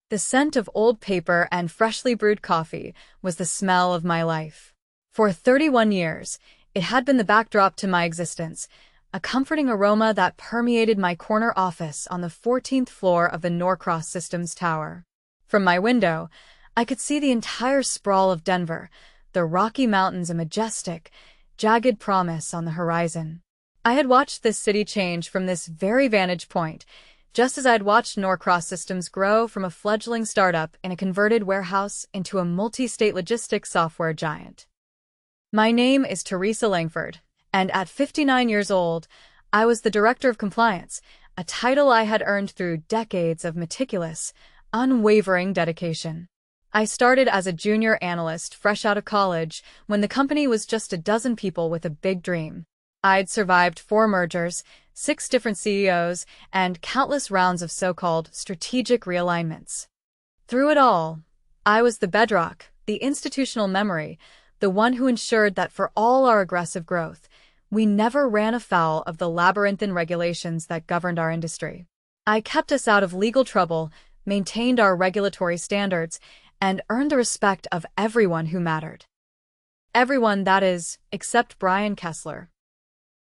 The scent of old paper and freshly brewed coffee was the smell of my life. For 31 years, it had been the backdrop to my existence, a comforting aroma that permeated my corner office on the 14th floor of the Norcross Systems Tower. From my window, I could see the entire sprawl of Denver, the Rocky Mountains a majestic, jagged promise on the horizon. I had watched this city change from this very vantage point, just as I'd watched Norcross Systems grow from a fledgling startup in a converted warehouse into a multi-state logistics software giant. My name is Teresa Langford, and at 59 years old, I was the Director of Compliance, a title I had earned through decades of meticulous, unwavering dedication. I started as a junior analyst fresh out of college when the company was just a dozen people with a big dream. I'd survived 4 mergers, 6 different CEOs, and countless rounds of so-called strategic realignments. Through it all, I was the bedrock, the institutional memory, the one who ensured that for all our aggressive growth, we never ran afoul of the labyrinthine regulations that governed our industry. I kept us out of legal trouble, maintained our regulatory standards, and earned the respect of everyone who mattered. Everyone, that is, except Brian Kessler.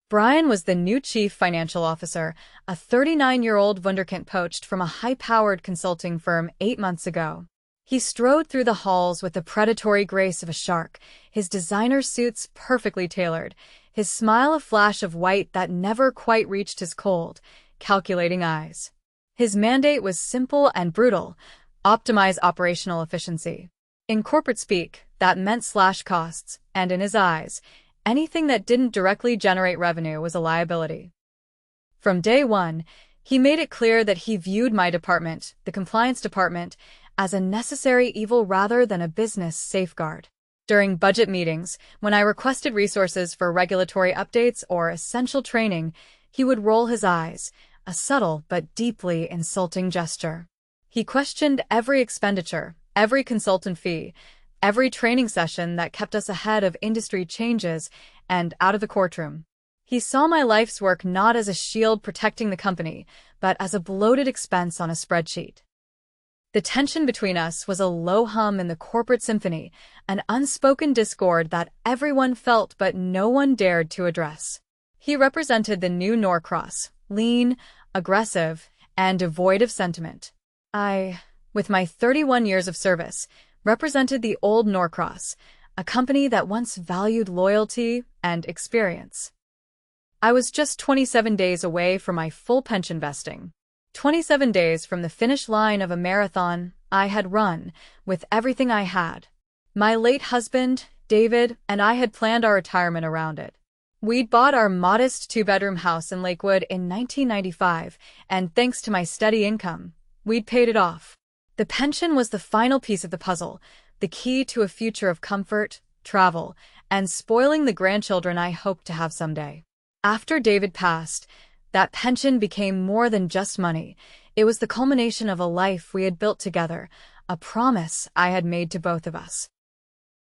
Brian was the new chief financial officer, a 39-year-old wunderkind poached from a high-powered consulting firm 8 months ago. He strode through the halls with the predatory grace of a shark, his designer suits perfectly tailored, his smile a flash of white that never quite reached his cold, calculating eyes. His mandate was simple and brutal: optimize operational efficiency. In corporate speak, that meant slash costs, and in his eyes, anything that didn't directly generate revenue was a liability. From day one, he made it clear that he viewed my department, the compliance department, as a necessary evil rather than a business safeguard. During budget meetings, when I requested resources for regulatory updates or essential training, he would roll his eyes, a subtle but deeply insulting gesture. He questioned every expenditure, every consultant fee, every training session that kept us ahead of industry changes and out of the courtroom. He saw my life's work not as a shield protecting the company, but as a bloated expense on a spreadsheet. The tension between us was a low hum in the corporate symphony, an unspoken discord that everyone felt but no one dared to address. He represented the new Norcross, lean, aggressive, and devoid of sentiment. I, with my 31 years of service, represented the old Norcross, a company that once valued loyalty and experience. I was just 27 days away from my full pension vesting. 27 days from the finish line of a marathon I had run with everything I had. My late husband, David, and I had planned our retirement around it. We'd bought our modest 2-bedroom house in Lakewood in 1995, and thanks to my steady income, we'd paid it off. The pension was the final piece of the puzzle, the key to a future of comfort, travel, and spoiling the grandchildren I hoped to have someday. After David passed, that pension became more than just money. It was the culmination of a life we had built together, a promise I had made to both of us.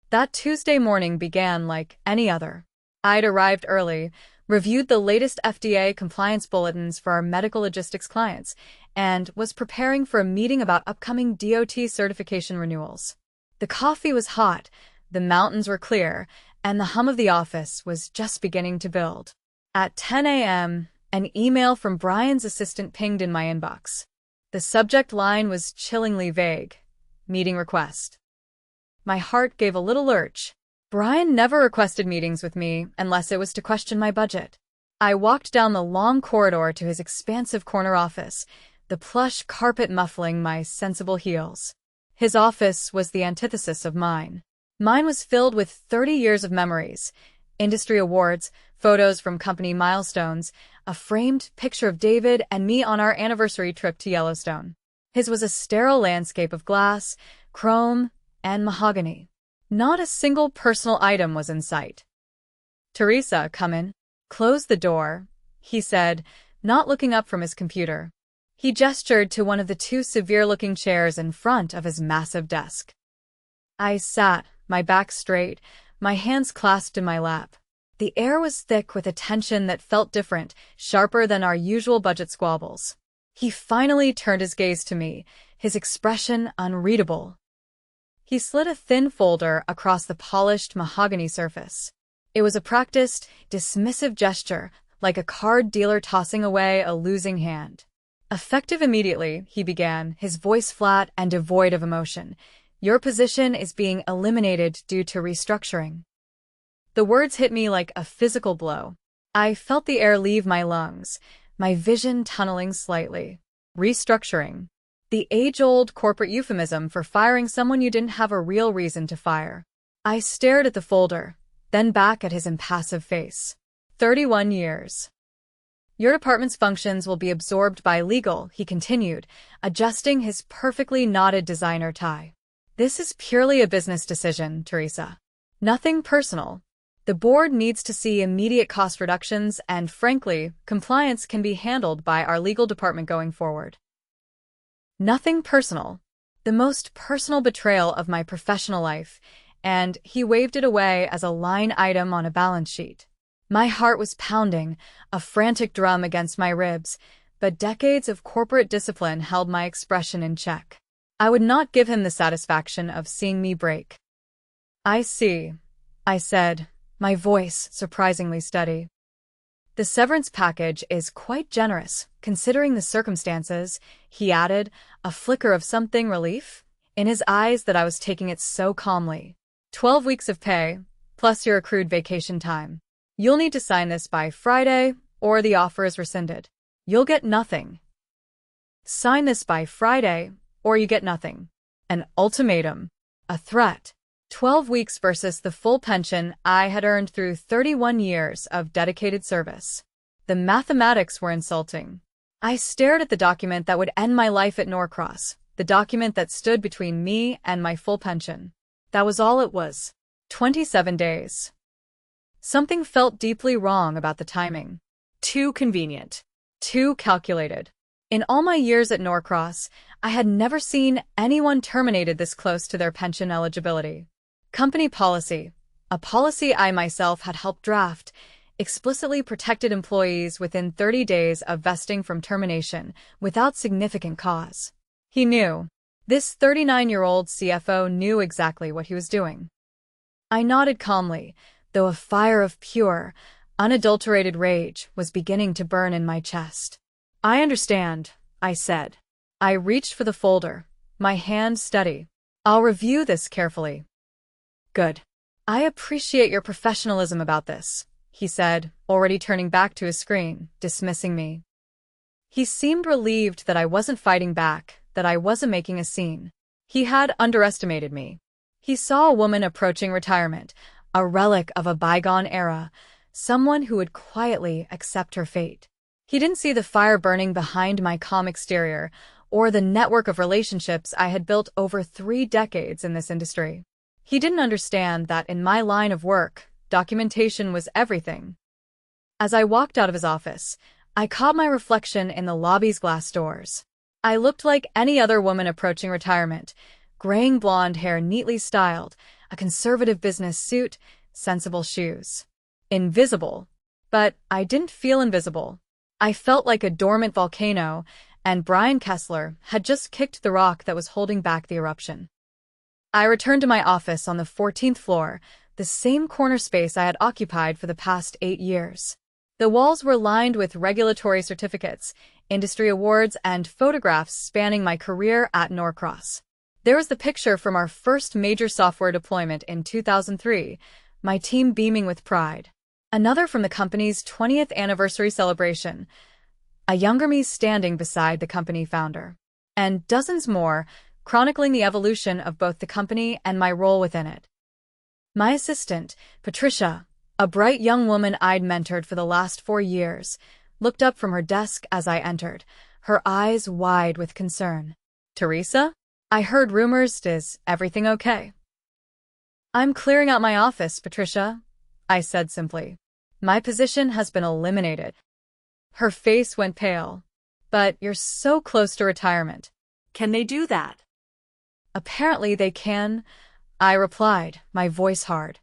That Tuesday morning began like any other. I'd arrived early, reviewed the latest FDA compliance bulletins for our medical logistics clients, and was preparing for a meeting about upcoming DOT certification renewals. The coffee was hot, the mountains were clear, and the hum of the office was just beginning to build. At 10 a.m., an email from Brian's assistant pinged in my inbox. The subject line was chillingly vague: meeting request. My heart gave a little lurch. Brian never requested meetings with me unless it was to question my budget. I walked down the long corridor to his expansive corner office, the plush carpet muffling my sensible heels. His office was the antithesis of mine. Mine was filled with 30 years of memories, industry awards, photos from company milestones, a framed picture of David and me on our anniversary trip to Yellowstone. His was a sterile landscape of glass, chrome, and mahogany. Not a single personal item was in sight. "Teresa, come in." "Close the door," he said, not looking up from his computer. He gestured to one of the 2 severe-looking chairs in front of his massive desk. I sat, my back straight, my hands clasped in my lap. The air was thick with a tension that felt different, sharper than our usual budget squabbles. He finally turned his gaze to me, his expression unreadable. He slid a thin folder across the polished mahogany surface. It was a practiced, dismissive gesture, like a card dealer tossing away a losing hand. Effective immediately, he began, his voice flat and devoid of emotion. Your position is being eliminated due to restructuring. The words hit me like a physical blow. I felt the air leave my lungs, my vision tunneling slightly. Restructuring. The age-old corporate euphemism for firing someone you didn't have a real reason to fire. I stared at the folder, then back at his impassive face. 31 years. Your department's functions will be absorbed by legal, he continued, adjusting his perfectly knotted designer tie. This is purely a business decision, Teresa. Nothing personal. The board needs to see immediate cost reductions and, frankly, compliance can be handled by our legal department going forward. Nothing personal. The most personal betrayal of my professional life, and he waved it away as a line item on a balance sheet. My heart was pounding, a frantic drum against my ribs, but decades of corporate discipline held my expression in check. I would not give him the satisfaction of seeing me break. I see, I said, my voice surprisingly steady. The severance package is quite generous, considering the circumstances, he added, a flicker of something relief in his eyes that I was taking it so calmly. 12 weeks of pay, plus your accrued vacation time. You'll need to sign this by Friday, or the offer is rescinded. You'll get nothing. Sign this by Friday, or you get nothing. An ultimatum. A threat. 12 weeks versus the full pension I had earned through 31 years of dedicated service. The mathematics were insulting. I stared at the document that would end my life at Norcross, the document that stood between me and my full pension. That was all it was. 27 days. Something felt deeply wrong about the timing. Too convenient. Too calculated. In all my years at Norcross, I had never seen anyone terminated this close to their pension eligibility. Company policy, a policy I myself had helped draft, explicitly protected employees within 30 days of vesting from termination without significant cause. He knew. This 39-year-old CFO knew exactly what he was doing. I nodded calmly, though a fire of pure, unadulterated rage was beginning to burn in my chest. I understand, I said. I reached for the folder, my hand steady. I'll review this carefully. Good. I appreciate your professionalism about this, he said, already turning back to his screen, dismissing me. He seemed relieved that I wasn't fighting back, that I wasn't making a scene. He had underestimated me. He saw a woman approaching retirement, a relic of a bygone era, someone who would quietly accept her fate. He didn't see the fire burning behind my calm exterior, or the network of relationships I had built over 3 decades in this industry. He didn't understand that in my line of work, documentation was everything. As I walked out of his office, I caught my reflection in the lobby's glass doors. I looked like any other woman approaching retirement, graying blonde hair neatly styled, a conservative business suit, sensible shoes. Invisible. But I didn't feel invisible. I felt like a dormant volcano, and Brian Kessler had just kicked the rock that was holding back the eruption. I returned to my office on the 14th floor, the same corner space I had occupied for the past 8 years. The walls were lined with regulatory certificates, industry awards, and photographs spanning my career at Norcross. There was the picture from our first major software deployment in 2003, my team beaming with pride. Another from the company's 20th anniversary celebration, a younger me standing beside the company founder. And dozens more, chronicling the evolution of both the company and my role within it. My assistant, Patricia, a bright young woman I'd mentored for the last 4 years, looked up from her desk as I entered, her eyes wide with concern. Teresa? I heard rumors. Is everything okay? I'm clearing out my office, Patricia, I said simply. My position has been eliminated. Her face went pale. But you're so close to retirement. Can they do that? Apparently they can, I replied, my voice hard.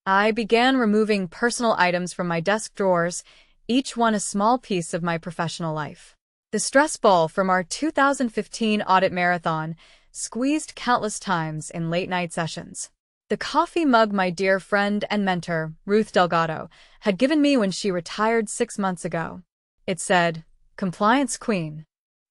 I began removing personal items from my desk drawers, each one a small piece of my professional life. The stress ball from our 2015 audit marathon, squeezed countless times in late-night sessions. The coffee mug my dear friend and mentor, Ruth Delgado, had given me when she retired 6 months ago. It said, "Compliance Queen."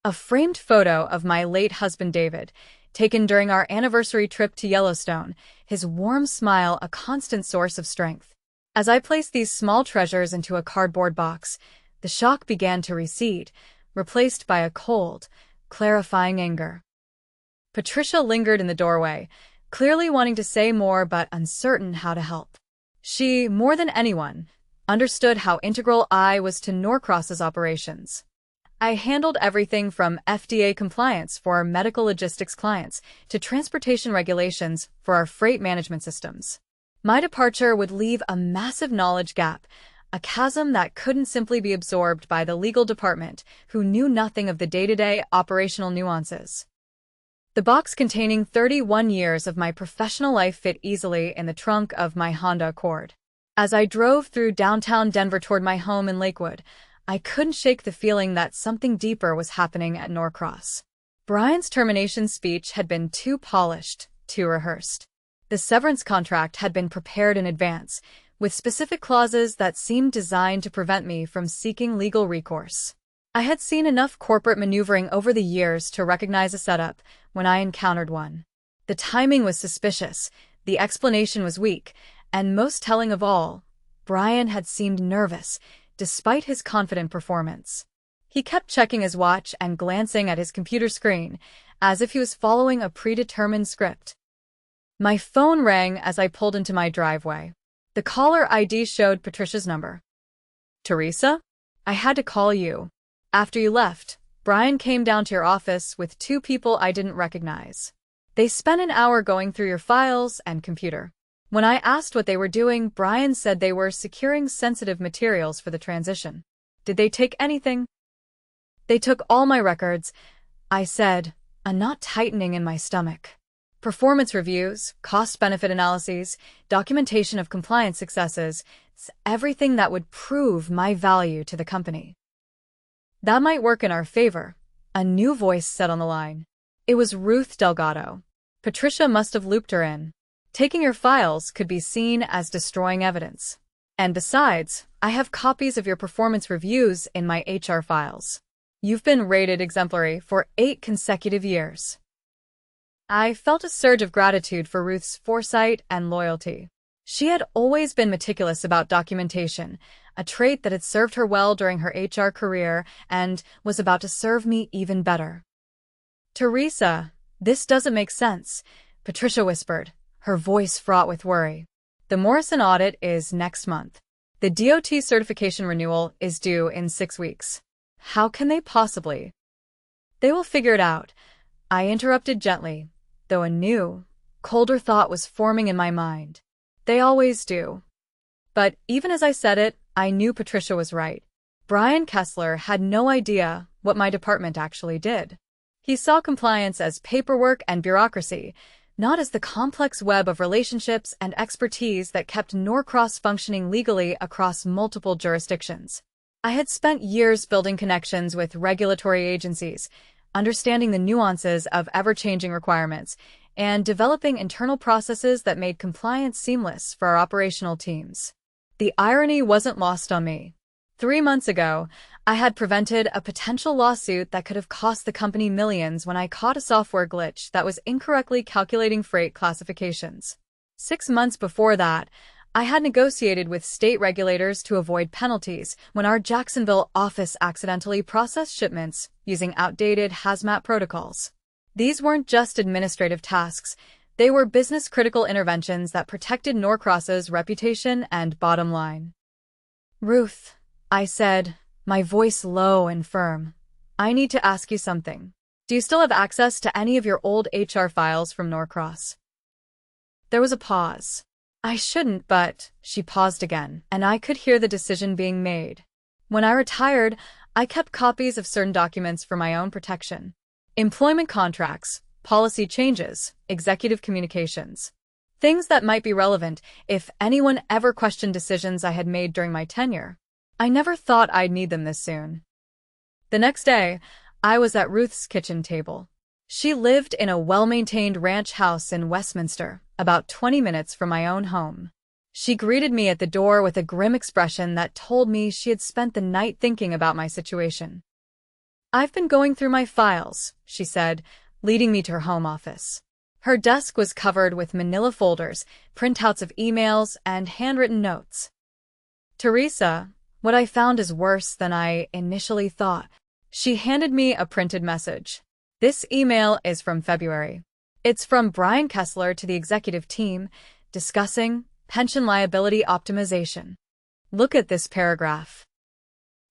A framed photo of my late husband David, taken during our anniversary trip to Yellowstone, his warm smile a constant source of strength. As I placed these small treasures into a cardboard box, the shock began to recede, replaced by a cold, clarifying anger. Patricia lingered in the doorway, clearly wanting to say more but uncertain how to help. She, more than anyone, understood how integral I was to Norcross's operations. I handled everything from FDA compliance for our medical logistics clients to transportation regulations for our freight management systems. My departure would leave a massive knowledge gap, a chasm that couldn't simply be absorbed by the legal department, who knew nothing of the day-to-day operational nuances. The box containing 31 years of my professional life fit easily in the trunk of my Honda Accord. As I drove through downtown Denver toward my home in Lakewood, I couldn't shake the feeling that something deeper was happening at Norcross. Brian's termination speech had been too polished, too rehearsed. The severance contract had been prepared in advance, with specific clauses that seemed designed to prevent me from seeking legal recourse. I had seen enough corporate maneuvering over the years to recognize a setup when I encountered one. The timing was suspicious, the explanation was weak, and most telling of all, Brian had seemed nervous, despite his confident performance. He kept checking his watch and glancing at his computer screen, as if he was following a predetermined script. My phone rang as I pulled into my driveway. The caller ID showed Patricia's number. "Teresa? I had to call you. After you left, Brian came down to your office with two people I didn't recognize. They spent an hour going through your files and computer. When I asked what they were doing, Brian said they were securing sensitive materials for the transition. Did they take anything?" "They took all my records," I said, a knot tightening in my stomach. "Performance reviews, cost-benefit analyses, documentation of compliance successes, everything that would prove my value to the company." "That might work in our favor," a new voice said on the line. It was Ruth Delgado. Patricia must have looped her in. "Taking your files could be seen as destroying evidence. And besides, I have copies of your performance reviews in my HR files. You've been rated exemplary for 8 consecutive years." I felt a surge of gratitude for Ruth's foresight and loyalty. She had always been meticulous about documentation, a trait that had served her well during her HR career and was about to serve me even better. "Teresa, this doesn't make sense," Patricia whispered, her voice fraught with worry. "The Morrison audit is next month. The DOT certification renewal is due in 6 weeks. How can they possibly?" "They will figure it out," I interrupted gently, though a new, colder thought was forming in my mind. "They always do." But even as I said it, I knew Patricia was right. Brian Kessler had no idea what my department actually did. He saw compliance as paperwork and bureaucracy, not as the complex web of relationships and expertise that kept Norcross functioning legally across multiple jurisdictions. I had spent years building connections with regulatory agencies, understanding the nuances of ever-changing requirements, and developing internal processes that made compliance seamless for our operational teams. The irony wasn't lost on me. 3 months ago, I had prevented a potential lawsuit that could have cost the company millions when I caught a software glitch that was incorrectly calculating freight classifications. 6 months before that, I had negotiated with state regulators to avoid penalties when our Jacksonville office accidentally processed shipments using outdated hazmat protocols. These weren't just administrative tasks, they were business-critical interventions that protected Norcross's reputation and bottom line. "Ruth," I said, my voice low and firm, "I need to ask you something. Do you still have access to any of your old HR files from Norcross?" There was a pause. I shouldn't, but she paused again, and I could hear the decision being made. When I retired, I kept copies of certain documents for my own protection. Employment contracts, policy changes, executive communications. Things that might be relevant if anyone ever questioned decisions I had made during my tenure. I never thought I'd need them this soon. The next day, I was at Ruth's kitchen table. She lived in a well-maintained ranch house in Westminster, about 20 minutes from my own home. She greeted me at the door with a grim expression that told me she had spent the night thinking about my situation. "I've been going through my files," she said, leading me to her home office. Her desk was covered with manila folders, printouts of emails, and handwritten notes. "Teresa, what I found is worse than I initially thought." She handed me a printed message. "This email is from February. It's from Brian Kessler to the executive team, discussing pension liability optimization. Look at this paragraph."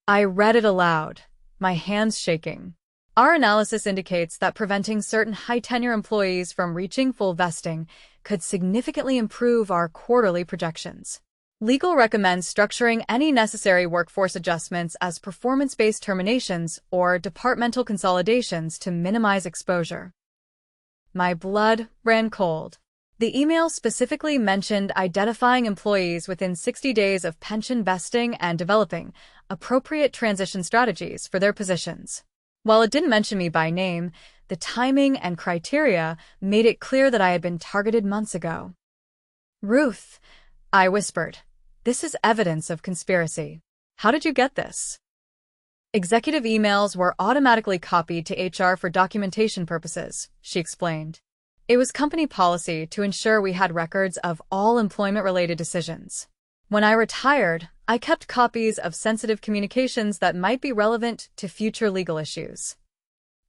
I read it aloud, my hands shaking. "Our analysis indicates that preventing certain high-tenure employees from reaching full vesting could significantly improve our quarterly projections. Legal recommends structuring any necessary workforce adjustments as performance-based terminations or departmental consolidations to minimize exposure." My blood ran cold. The email specifically mentioned identifying employees within 60 days of pension vesting and developing appropriate transition strategies for their positions. While it didn't mention me by name, the timing and criteria made it clear that I had been targeted months ago. "Ruth," I whispered, "this is evidence of conspiracy. How did you get this?" "Executive emails were automatically copied to HR for documentation purposes," she explained. "It was company policy to ensure we had records of all employment-related decisions. When I retired, I kept copies of sensitive communications that might be relevant to future legal issues."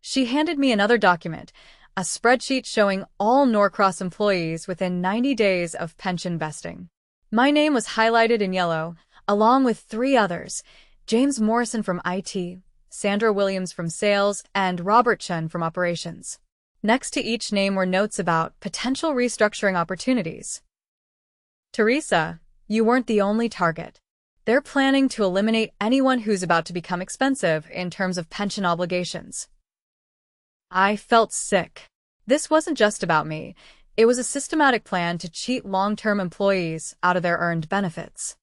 She handed me another document, a spreadsheet showing all Norcross employees within 90 days of pension vesting. My name was highlighted in yellow, along with 3 others: James Morrison from IT, Sandra Williams from Sales, and Robert Chun from Operations. Next to each name were notes about potential restructuring opportunities. "Teresa, you weren't the only target. They're planning to eliminate anyone who's about to become expensive in terms of pension obligations." I felt sick. This wasn't just about me. It was a systematic plan to cheat long-term employees out of their earned benefits.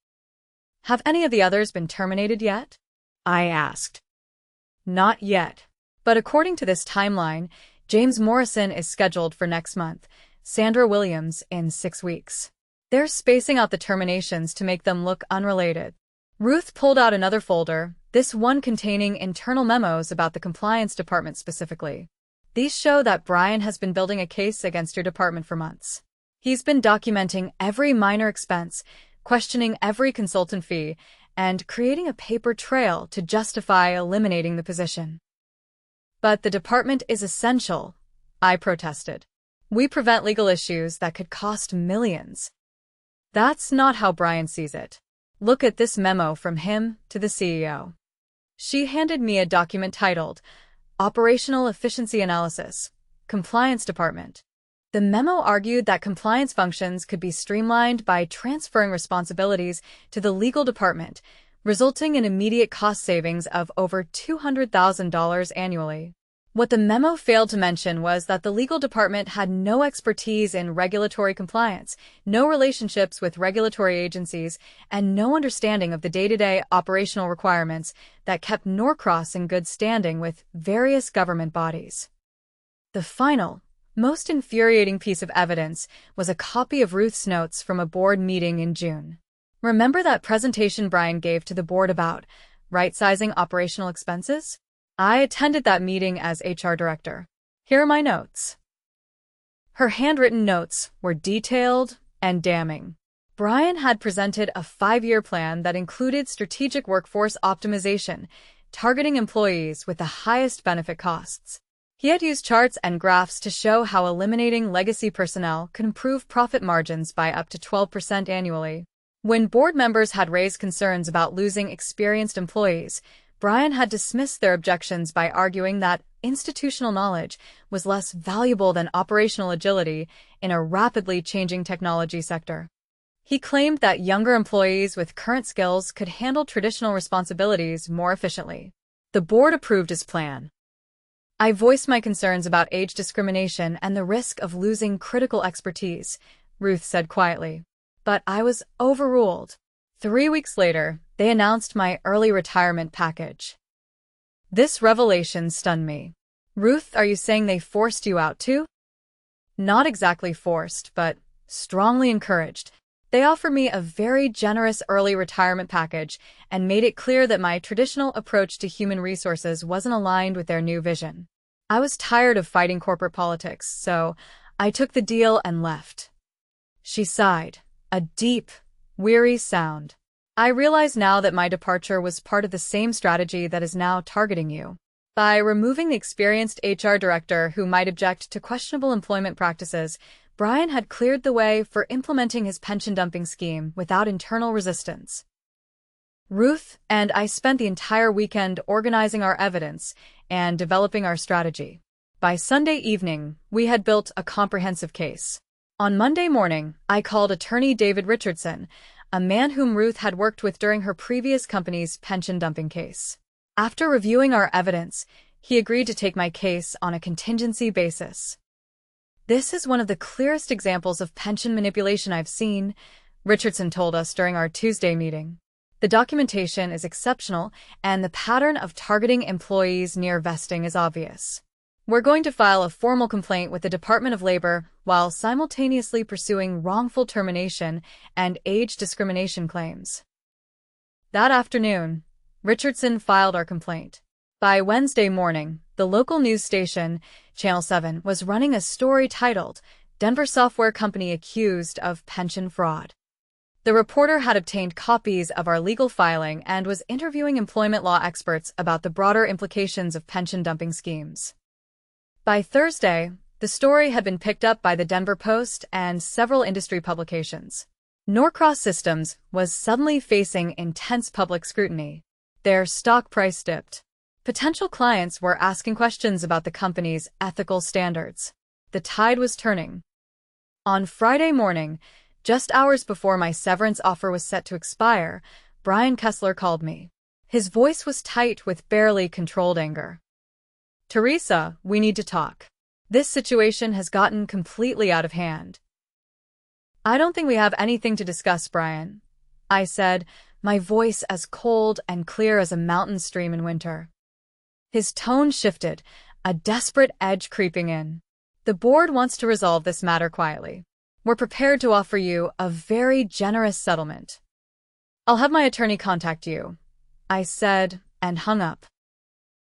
"Have any of the others been terminated yet?" I asked. "Not yet. But according to this timeline, James Morrison is scheduled for next month, Sandra Williams in 6 weeks. They're spacing out the terminations to make them look unrelated." Ruth pulled out another folder, this one containing internal memos about the compliance department specifically. "These show that Brian has been building a case against your department for months. He's been documenting every minor expense, questioning every consultant fee, and creating a paper trail to justify eliminating the position." "But the department is essential," I protested. "We prevent legal issues that could cost millions." "That's not how Brian sees it. Look at this memo from him to the CEO." She handed me a document titled Operational Efficiency Analysis, Compliance Department. The memo argued that compliance functions could be streamlined by transferring responsibilities to the legal department, resulting in immediate cost savings of over $200,000 annually. What the memo failed to mention was that the legal department had no expertise in regulatory compliance, no relationships with regulatory agencies, and no understanding of the day-to-day operational requirements that kept Norcross in good standing with various government bodies. The final, most infuriating piece of evidence was a copy of Ruth's notes from a board meeting in June. Remember that presentation Brian gave to the board about right-sizing operational expenses? I attended that meeting as HR director. Here are my notes. Her handwritten notes were detailed and damning. Brian had presented a 5-year plan that included strategic workforce optimization, targeting employees with the highest benefit costs. He had used charts and graphs to show how eliminating legacy personnel could improve profit margins by up to 12% annually. When board members had raised concerns about losing experienced employees, Brian had dismissed their objections by arguing that institutional knowledge was less valuable than operational agility in a rapidly changing technology sector. He claimed that younger employees with current skills could handle traditional responsibilities more efficiently. The board approved his plan. I voiced my concerns about age discrimination and the risk of losing critical expertise, Ruth said quietly. But I was overruled. 3 weeks later, they announced my early retirement package. This revelation stunned me. Ruth, are you saying they forced you out too? Not exactly forced, but strongly encouraged. They offered me a very generous early retirement package and made it clear that my traditional approach to human resources wasn't aligned with their new vision. I was tired of fighting corporate politics, so I took the deal and left. She sighed, a deep, weary sound. I realize now that my departure was part of the same strategy that is now targeting you. By removing the experienced HR director who might object to questionable employment practices, Brian had cleared the way for implementing his pension dumping scheme without internal resistance. Ruth and I spent the entire weekend organizing our evidence and developing our strategy. By Sunday evening, we had built a comprehensive case. On Monday morning, I called attorney David Richardson, a man whom Ruth had worked with during her previous company's pension dumping case. After reviewing our evidence, he agreed to take my case on a contingency basis. This is one of the clearest examples of pension manipulation I've seen, Richardson told us during our Tuesday meeting. The documentation is exceptional, and the pattern of targeting employees near vesting is obvious. We're going to file a formal complaint with the Department of Labor while simultaneously pursuing wrongful termination and age discrimination claims. That afternoon, Richardson filed our complaint. By Wednesday morning, the local news station, Channel 7, was running a story titled, "Denver Software Company Accused of Pension Fraud." The reporter had obtained copies of our legal filing and was interviewing employment law experts about the broader implications of pension dumping schemes. By Thursday, the story had been picked up by the Denver Post and several industry publications. Norcross Systems was suddenly facing intense public scrutiny. Their stock price dipped. Potential clients were asking questions about the company's ethical standards. The tide was turning. On Friday morning, just hours before my severance offer was set to expire, Brian Kessler called me. His voice was tight with barely controlled anger. "Teresa, we need to talk. This situation has gotten completely out of hand." "I don't think we have anything to discuss, Brian," I said, my voice as cold and clear as a mountain stream in winter. His tone shifted, a desperate edge creeping in. "The board wants to resolve this matter quietly. We're prepared to offer you a very generous settlement." "I'll have my attorney contact you," I said, and hung up.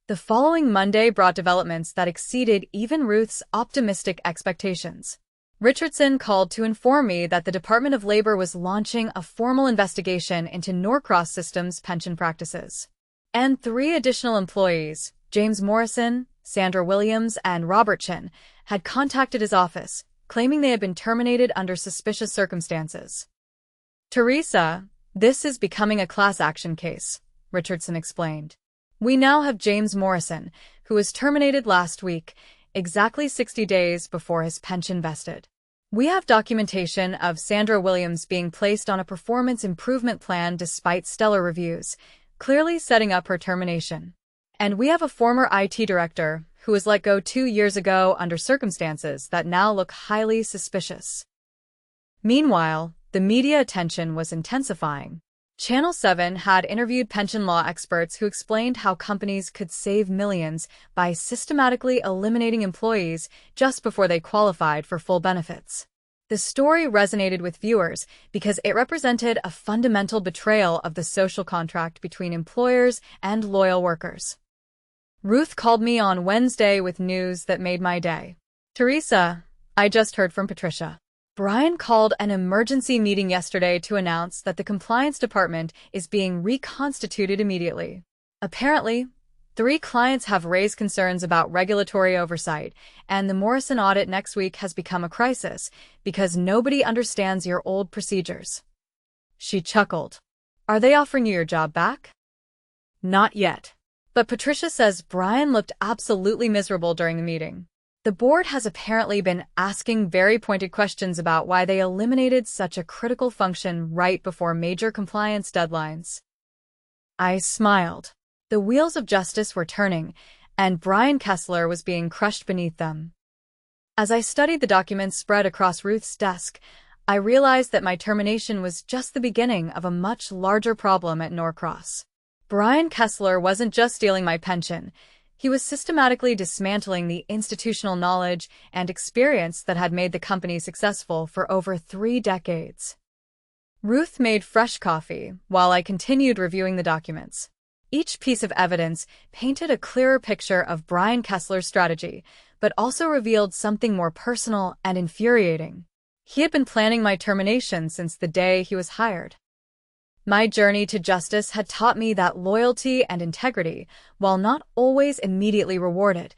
The following Monday brought developments that exceeded even Ruth's optimistic expectations. Richardson called to inform me that the Department of Labor was launching a formal investigation into Norcross Systems' pension practices. And 3 additional employees, James Morrison, Sandra Williams, and Robert Chin, had contacted his office, claiming they had been terminated under suspicious circumstances. "Teresa, this is becoming a class action case," Richardson explained. "We now have James Morrison, who was terminated last week, exactly 60 days before his pension vested. We have documentation of Sandra Williams being placed on a performance improvement plan despite stellar reviews, clearly setting up her termination. And we have a former IT director who was let go 2 years ago under circumstances that now look highly suspicious." Meanwhile, the media attention was intensifying. Channel 7 had interviewed pension law experts who explained how companies could save millions by systematically eliminating employees just before they qualified for full benefits. The story resonated with viewers because it represented a fundamental betrayal of the social contract between employers and loyal workers. Ruth called me on Wednesday with news that made my day. "Teresa, I just heard from Patricia. Brian called an emergency meeting yesterday to announce that the compliance department is being reconstituted immediately. Apparently, 3 clients have raised concerns about regulatory oversight, and the Morrison audit next week has become a crisis because nobody understands your old procedures." She chuckled. "Are they offering you your job back?" "Not yet. But Patricia says Brian looked absolutely miserable during the meeting. The board has apparently been asking very pointed questions about why they eliminated such a critical function right before major compliance deadlines." I smiled. The wheels of justice were turning, and Brian Kessler was being crushed beneath them. As I studied the documents spread across Ruth's desk, I realized that my termination was just the beginning of a much larger problem at Norcross. Brian Kessler wasn't just stealing my pension. He was systematically dismantling the institutional knowledge and experience that had made the company successful for over 3 decades. Ruth made fresh coffee while I continued reviewing the documents. Each piece of evidence painted a clearer picture of Brian Kessler's strategy, but also revealed something more personal and infuriating. He had been planning my termination since the day he was hired. My journey to justice had taught me that loyalty and integrity, while not always immediately rewarded,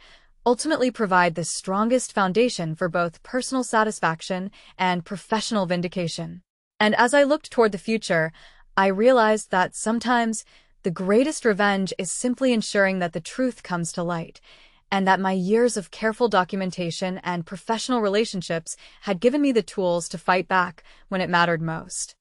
ultimately provide the strongest foundation for both personal satisfaction and professional vindication. And as I looked toward the future, I realized that sometimes the greatest revenge is simply ensuring that the truth comes to light, and that my years of careful documentation and professional relationships had given me the tools to fight back when it mattered most.